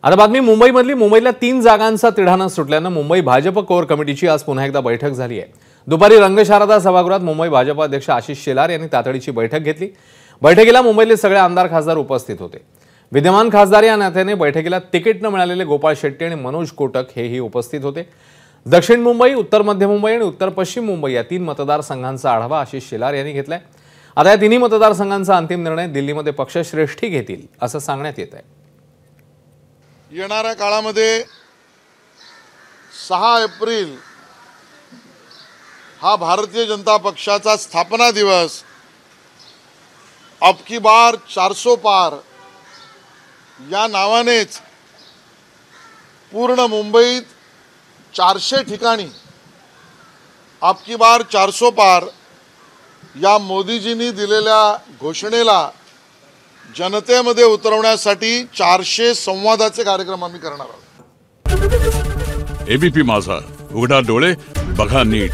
आता बातमी मुंबईमधली मुंबईला 3 जागांचा तिढा सुटल्यानं मुंबई भाजप कोर कमिटीची आज पुन्हा एकदा बैठक झाली आहे। दुपारी रंगशारदा सभागृहात मुंबई भाजप अध्यक्ष आशिष शेलार यांनी तातडीची बैठक घेतली। बैठकीला मुंबईतले सगळे आमदार खासदार उपस्थित होते। विद्यमान खासदार या नात्याने बैठकीला तिकीट न मिळालेले गोपाळ शेट्टी आणि मनोज कोटक हेही उपस्थित होते। दक्षिण मुंबई, उत्तर मध्य मुंबई आणि उत्तर पश्चिम मुंबई या 3 मतदारसंघांचा आढावा आशिष शेलार यांनी घेतलाय। आता या तिन्ही मतदारसंघांचा अंतिम निर्णय दिल्लीमध्ये पक्षश्रेष्ठी घेतील असं सांगण्यात येत आहे। येणाऱ्या काळामध्ये 6 एप्रिल हा भारतीय जनता पक्षाचा स्थापना दिवस अब की बार 400 पार या नावानेच पूर्ण मुंबईत 400 ठिकाणी अब की बार 400 पार या मोदीजींनी दिलेल्या घोषणेला जनतेमध्ये उतरवण्यासाठी 400 संवादाचे कार्यक्रम आम्ही करणार आहोत। एबीपी माझा, उघडा डोळे बघा नीट।